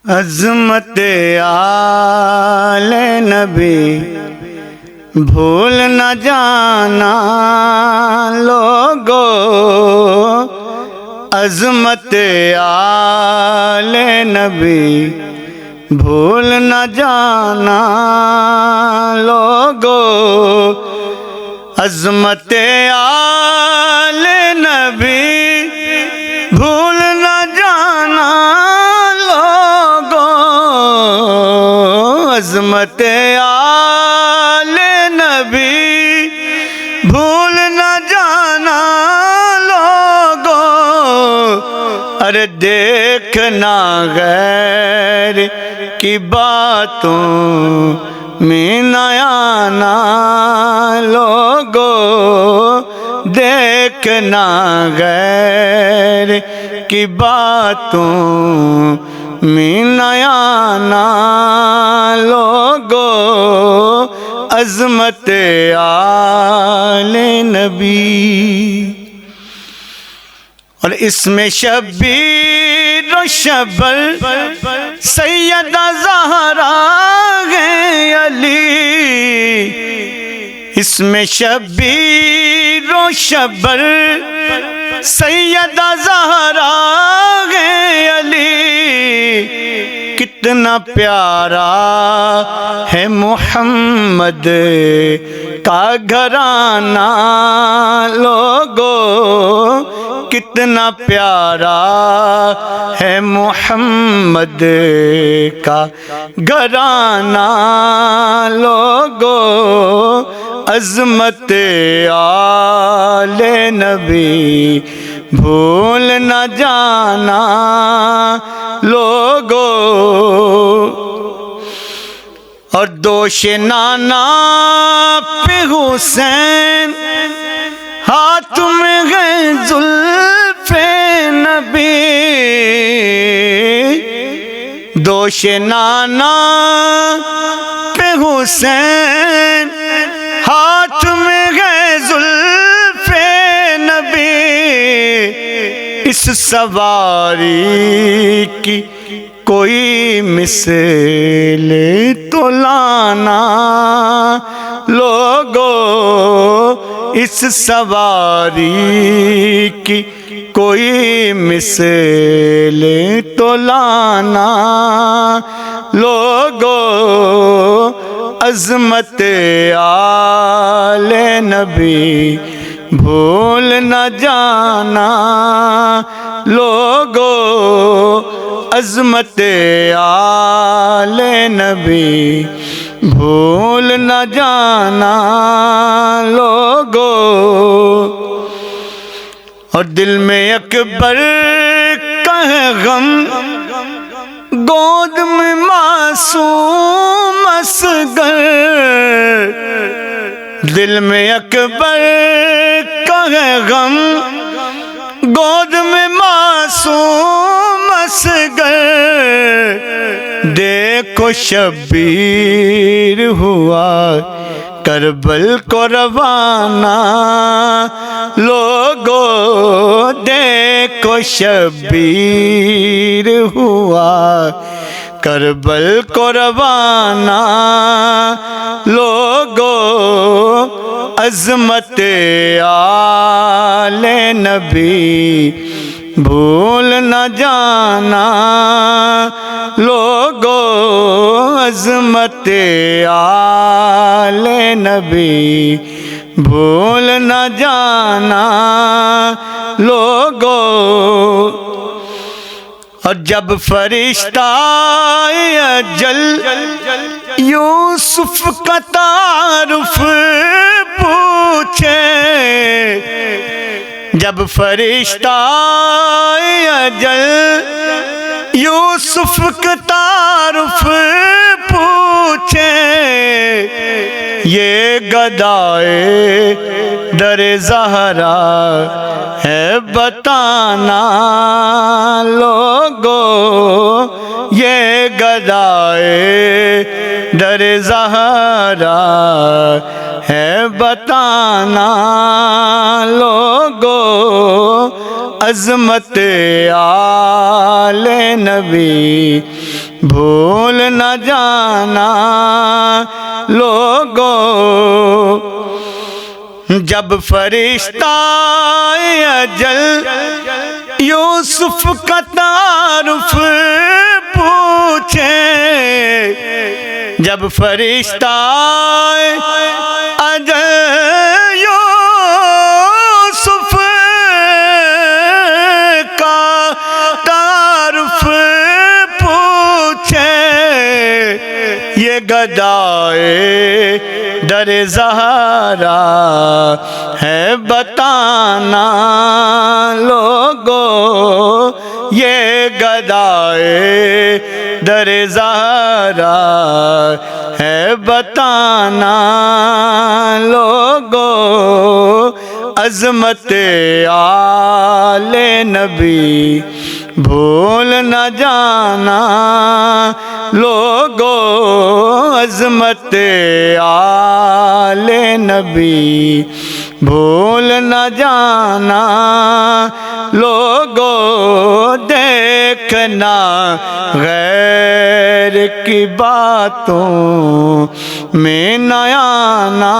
عظمت آل نبی بھول نہ جانا لوگو، عظمت آل نبی بھول نہ جانا لوگو، عظمت آل نبی بھول نہ جانا لوگو، عظمت آل نبی بھول نہ جانا لوگو، ارے دیکھنا غیر کی باتوں میں نہ آنا لوگو، دیکھنا غیر کی باتوں میں نہ آنا لوگو، عظمت آل نبی۔ اور اس میں شبیر و شبر سیدہ زہرا ہے علی، اس میں شبیر و شبر سیدہ زہرا ہے علی، کتنا پیارا ہے محمد کا گھرانہ لوگو، کتنا پیارا ہے محمد کا گھرانہ لوگو، عظمت آل نبی بھول نہ جانا لوگو۔ اور دوش نانا پہ حسین ہاتھ میں گئے زلف نبی، دوش نانا پہ حسین ہاتھ میں گئے زلف نبی، اس سواری کی کوئی مثل تو لانا لوگو، اس سواری کی کوئی مثل تو لانا لوگو، عظمت آل نبی بھول نہ جانا لوگو، عظمت آل نبی بھول نہ جانا لوگو۔ اور دل میں اکبر کا ہے غم، گود میں معصوم اصغر، دل میں اکبر کا ہے غم، گود میں معصوم اصغر، دیکھو شبیر ہوا کربل کو روانہ لوگو، دیکھو شبیر ہوا کربل کو روانہ لوگو، عظمت آل نبی بھول نہ جانا لوگو، عظمت آل نبی بھول نہ جانا لوگو۔ اور جب فرشتہ اجل یوسف کا تعارف پوچھے، جب فرشتہ اجل یوسف کا تعارف پوچھے، یہ گدائے در زہرا ہے بتانا لوگو، یہ گدائے در زہرا ہے بتانا لوگو، عظمت آل نبی بھول نہ جانا لوگو، جب فرشتہ اجل یوسف کا تعارف پوچھے، جب فرشتہ اجل یوسف کا تعارف پوچھے، یہ گدائے در زہرا ہے بتانا لوگو، یہ گدائے در زہرا ہے بتانا لوگو، عظمت آل نبی بھول نہ جانا لوگو، عظمت آل نبی بھول نہ جانا لوگو، دیکھنا غیر کی باتوں میں نہ آنا